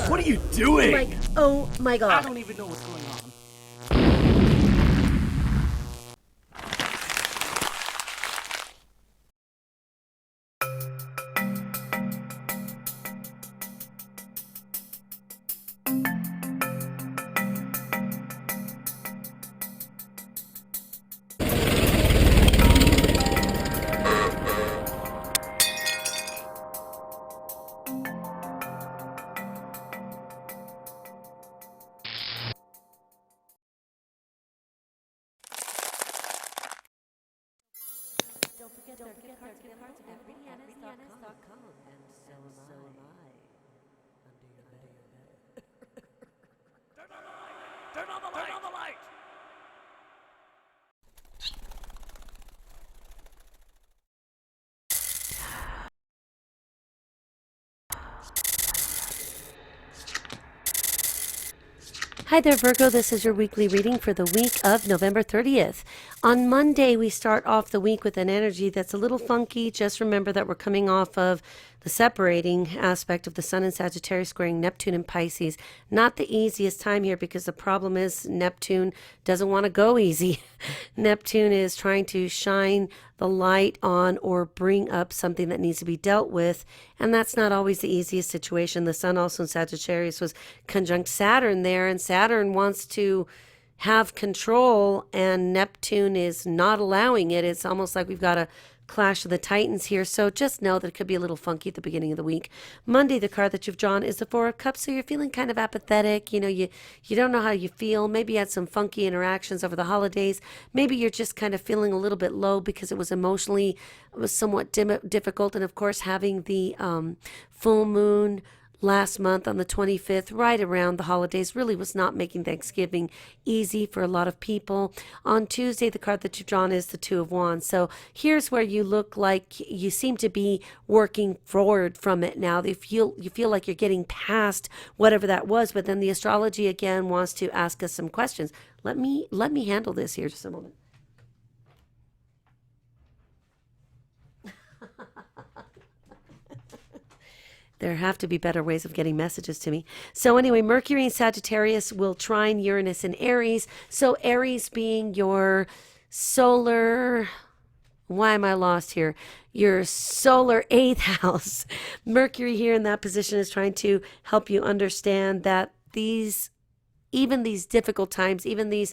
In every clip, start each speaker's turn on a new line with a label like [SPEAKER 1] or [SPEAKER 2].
[SPEAKER 1] What are you doing?
[SPEAKER 2] Oh my god.
[SPEAKER 1] I don't even know what's going on.
[SPEAKER 3] Don't forget their gift cards at RitaYanez.com, and so am I. Under your bed.
[SPEAKER 1] Turn on the light! Turn on the light! Turn on the light!
[SPEAKER 2] Hi there, Virgo. This is your weekly reading for the week of November 30th. On Monday, we start off the week with an energy that's a little funky. Just remember that we're coming off of the separating aspect of the Sun in Sagittarius squaring Neptune in Pisces. Not the easiest time here because the problem is Neptune doesn't want to go easy. Neptune is trying to shine the light on or bring up something that needs to be dealt with, and that's not always the easiest situation. The Sun also in Sagittarius was conjunct Saturn there, and Saturn wants to have control, and Neptune is not allowing it. It's almost like we've got a clash of the titans here, so just know that it could be a little funky at the beginning of the week. Monday, the card that you've drawn is the Four of Cups, so you're feeling kind of apathetic. You don't know how you feel. Maybe you had some funky interactions over the holidays. Maybe you're just kind of feeling a little bit low because it was somewhat difficult, and of course having the full moon last month on the 25th, right around the holidays, really was not making Thanksgiving easy for a lot of people. On Tuesday, the card that you've drawn is the Two of Wands. So here's where you look like you seem to be working forward from it now. You feel like you're getting past whatever that was, but then the astrology again wants to ask us some questions. Let me handle this here just a moment. There have to be better ways of getting messages to me. So anyway, Mercury in Sagittarius will trine Uranus in Aries. So Aries being your solar, why am I lost here? Your solar 8th house. Mercury here in that position is trying to help you understand that even these difficult times, even these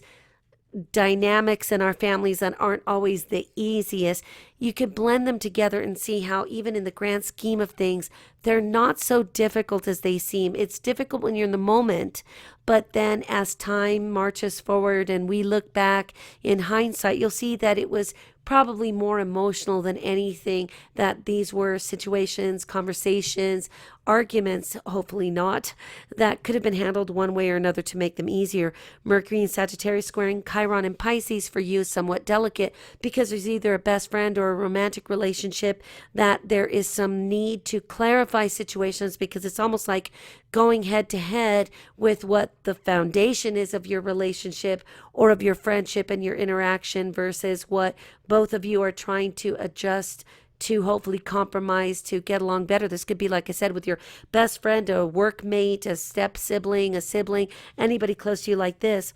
[SPEAKER 2] dynamics in our families that aren't always the easiest, you could blend them together and see how even in the grand scheme of things, they're not so difficult as they seem. It's difficult when you're in the moment, but then as time marches forward and we look back in hindsight, you'll see that it was probably more emotional than anything, that these were situations, conversations, arguments, hopefully not, that could have been handled one way or another to make them easier. Mercury in Sagittarius squaring Chiron in Pisces for you is somewhat delicate because there's either a best friend or a romantic relationship that there is some need to clarify situations because it's almost like going head to head with what the foundation is of your relationship or of your friendship and your interaction versus what both of you are trying to adjust to, hopefully compromise to get along better. This could be, like I said, with your best friend, a workmate, a step sibling, a sibling, anybody close to you like this.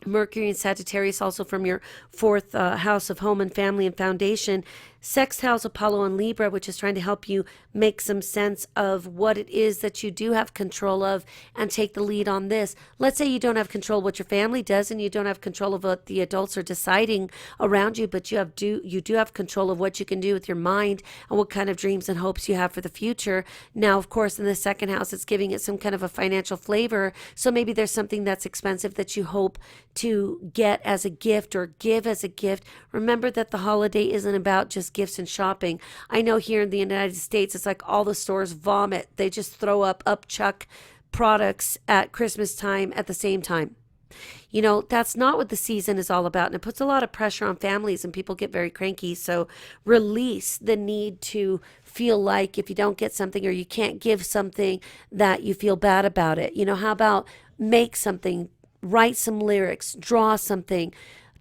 [SPEAKER 2] Mercury and Sagittarius also from your 4th house of home and family and foundation. Sixth house, Apollo and Libra, which is trying to help you make some sense of what it is that you do have control of and take the lead on this. Let's say you don't have control of what your family does and you don't have control of what the adults are deciding around you, but you do have control of what you can do with your mind and what kind of dreams and hopes you have for the future. Now, of course, in the second house, it's giving it some kind of a financial flavor. So maybe there's something that's expensive that you hope to get as a gift or give as a gift. Remember that the holiday isn't about just gifts and shopping. I know here in the United States, it's like all the stores vomit. They just throw up upchuck products at Christmas time at the same time. That's not what the season is all about. And it puts a lot of pressure on families and people get very cranky. So release the need to feel like if you don't get something or you can't give something that you feel bad about it. How about make something, write some lyrics, draw something,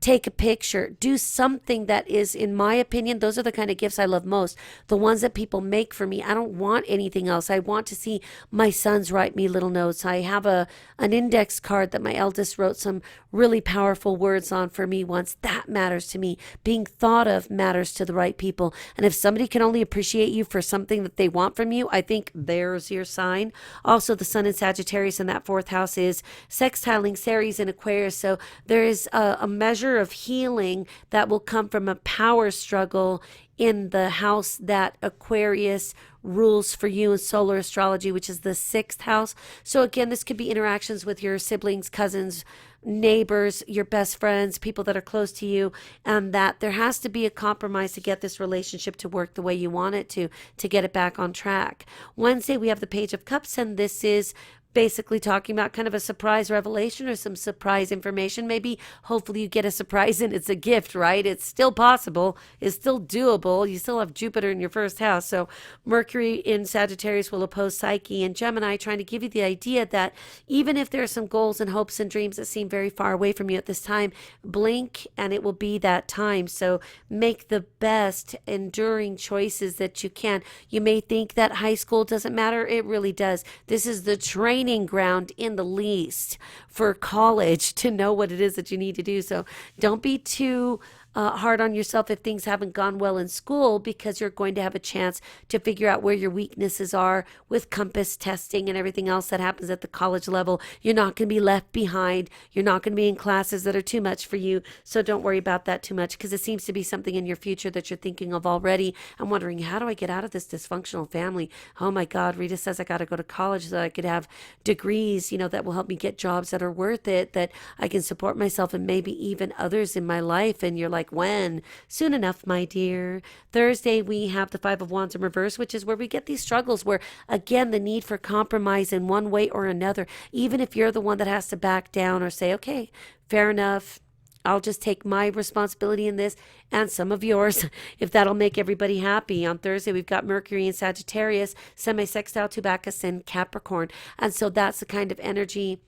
[SPEAKER 2] take a picture, do something that is, in my opinion, those are the kind of gifts I love most. The ones that people make for me. I don't want anything else. I want to see my sons write me little notes. I have an index card that my eldest wrote some really powerful words on for me once. That matters to me. Being thought of matters to the right people. And if somebody can only appreciate you for something that they want from you, I think there's your sign. Also, the sun in Sagittarius in that fourth house is sextiling Ceres in Aquarius. So there is a measure of healing that will come from a power struggle in the house that Aquarius rules for you in solar astrology, which is the sixth house. So again, this could be interactions with your siblings, cousins, neighbors, your best friends, people that are close to you, and that there has to be a compromise to get this relationship to work the way you want it to get it back on track. Wednesday, we have the Page of Cups, and this is basically talking about kind of a surprise revelation or some surprise information. Maybe hopefully you get a surprise and it's a gift, right? It's still possible. It's still doable. You still have Jupiter in your first house. So Mercury in Sagittarius will oppose Psyche and Gemini, trying to give you the idea that even if there are some goals and hopes and dreams that seem very far away from you at this time, blink and it will be that time. So make the best enduring choices that you can. You may think that high school doesn't matter. It really does. This is the training ground in the least for college to know what it is that you need to do. So don't be too hard on yourself if things haven't gone well in school, because you're going to have a chance to figure out where your weaknesses are with compass testing and everything else that happens at the college level. You're not going to be left behind. You're not going to be in classes that are too much for you. So don't worry about that too much, because it seems to be something in your future that you're thinking of already. I'm wondering, how do I get out of this dysfunctional family? Oh my God, Rita says I got to go to college so that I could have degrees, that will help me get jobs that are worth it, that I can support myself and maybe even others in my life. And you're like, when? Soon enough, my dear. Thursday, we have the Five of Wands in reverse, which is where we get these struggles where, again, the need for compromise in one way or another, even if you're the one that has to back down or say, okay, fair enough, I'll just take my responsibility in this and some of yours, if that'll make everybody happy. On Thursday, we've got Mercury in Sagittarius, semi-sextile to Bacchus in Capricorn. And so that's the kind of energy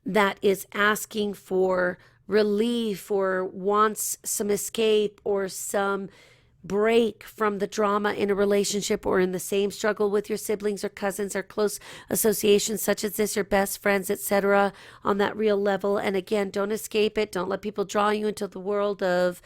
[SPEAKER 2] that is asking for relief or wants some escape or some break from the drama in a relationship, or in the same struggle with your siblings or cousins or close associations such as this, your best friends, etc., on that real level. And again, don't escape it. Don't let people draw you into the world of,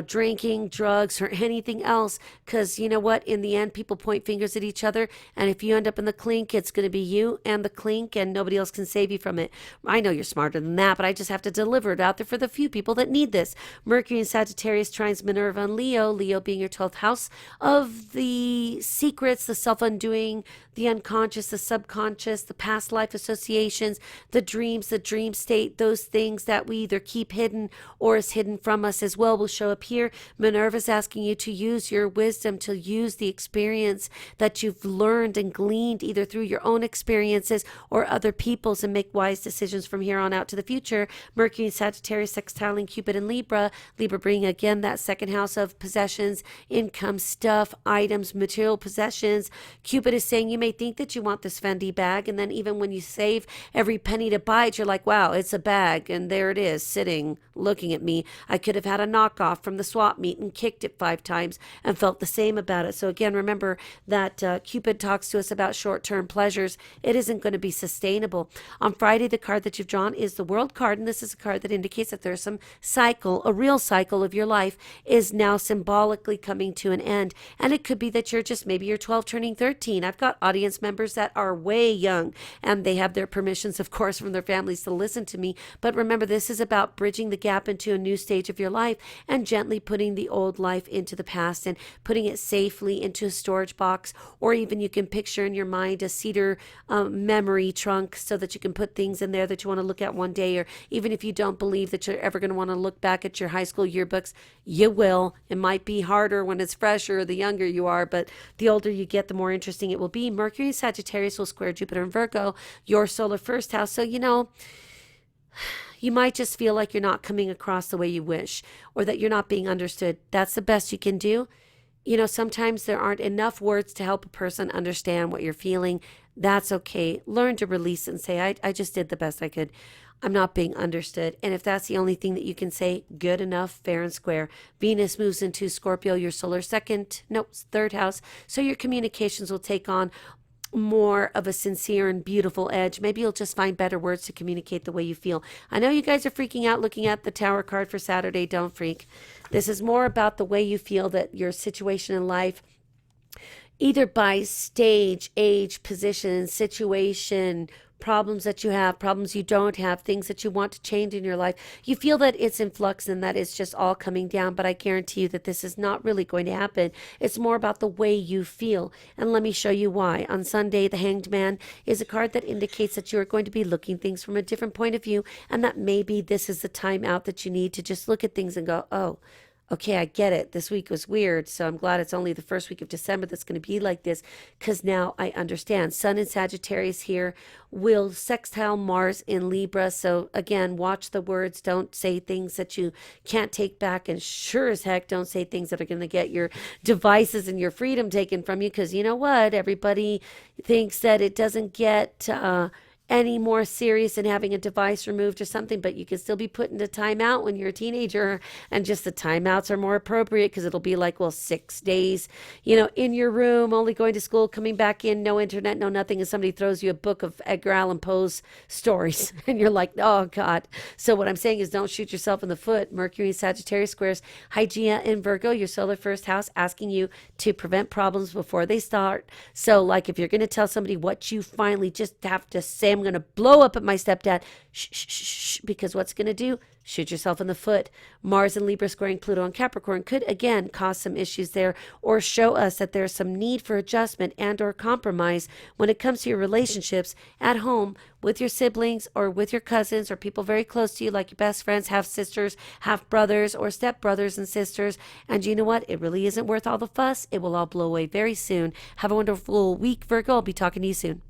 [SPEAKER 2] drinking, drugs, or anything else, because you know what? In the end, people point fingers at each other, and if you end up in the clink, it's going to be you and the clink, and nobody else can save you from it. I know you're smarter than that, but I just have to deliver it out there for the few people that need this. Mercury in Sagittarius trines Minerva and Leo being your 12th house of the secrets, the self-undoing, the unconscious, the subconscious, the past life associations, the dreams, the dream state, those things that we either keep hidden or is hidden from us as well will show up here. Minerva's asking you to use your wisdom, to use the experience that you've learned and gleaned either through your own experiences or other people's, and make wise decisions from here on out to the future. Mercury in Sagittarius sextiling Cupid in Libra bringing again that second house of possessions, income, stuff, items, material possessions. Cupid is saying you may think that you want this Fendi bag, and then even when you save every penny to buy it, you're like, wow, it's a bag, and there it is sitting looking at me. I could have had a knockoff from the swap meet and kicked it 5 times and felt the same about it. So again, remember that Cupid talks to us about short-term pleasures. It isn't going to be sustainable. On Friday, the card that you've drawn is the World card, and this is a card that indicates that there's some cycle, a real cycle of your life is now symbolically coming to an end. And it could be that maybe you're 12 turning 13. I've got audience members that are way young, and they have their permissions, of course, from their families to listen to me. But remember, this is about bridging the gap into a new stage of your life and gently putting the old life into the past and putting it safely into a storage box, or even you can picture in your mind a cedar memory trunk so that you can put things in there that you want to look at one day. Or even if you don't believe that you're ever going to want to look back at your high school yearbooks, you will. It might be harder when it's fresher the younger you are, but the older you get, the more interesting it will be. Mercury in Sagittarius will square Jupiter and Virgo, your solar first house. So, You might just feel like you're not coming across the way you wish, or that you're not being understood. That's the best you can do. Sometimes there aren't enough words to help a person understand what you're feeling. That's okay. Learn to release and say, I just did the best I could. I'm not being understood. And if that's the only thing that you can say, good enough, fair and square. Venus moves into Scorpio, your third house. So your communications will take on more of a sincere and beautiful edge. Maybe you'll just find better words to communicate the way you feel. I know you guys are freaking out looking at the Tower card for Saturday. Don't freak. This is more about the way you feel that your situation in life, either by stage, age, position, situation, problems that you have, problems you don't have, things that you want to change in your life. You feel that it's in flux and that it's just all coming down, but I guarantee you that this is not really going to happen. It's more about the way you feel. And let me show you why. On Sunday, the Hanged Man is a card that indicates that you are going to be looking things from a different point of view, and that maybe this is the time out that you need to just look at things and go, oh, okay, I get it. This week was weird, so I'm glad it's only the first week of December that's going to be like this, because now I understand. Sun in Sagittarius here will sextile Mars in Libra. So again, watch the words. Don't say things that you can't take back, and sure as heck don't say things that are going to get your devices and your freedom taken from you, because you know what? Everybody thinks that it doesn't get any more serious than having a device removed or something, but you can still be put into timeout when you're a teenager, and just the timeouts are more appropriate because it'll be like, well, 6 days, in your room, only going to school, coming back in, no internet, no nothing, and somebody throws you a book of Edgar Allan Poe's stories, and you're like, oh God. So what I'm saying is, don't shoot yourself in the foot. Mercury in Sagittarius squares Hygeia in Virgo, your solar first house, asking you to prevent problems before they start. So like if you're going to tell somebody what you finally just have to say, I'm going to blow up at my stepdad, shh, shh, shh, shh, because what's going to do? Shoot yourself in the foot. Mars and Libra squaring Pluto and Capricorn could again cause some issues there, or show us that there's some need for adjustment and or compromise when it comes to your relationships at home with your siblings or with your cousins or people very close to you, like your best friends, half sisters, half brothers, or step brothers and sisters. And you know what? It really isn't worth all the fuss. It will all blow away very soon. Have a wonderful week, Virgo. I'll be talking to you soon.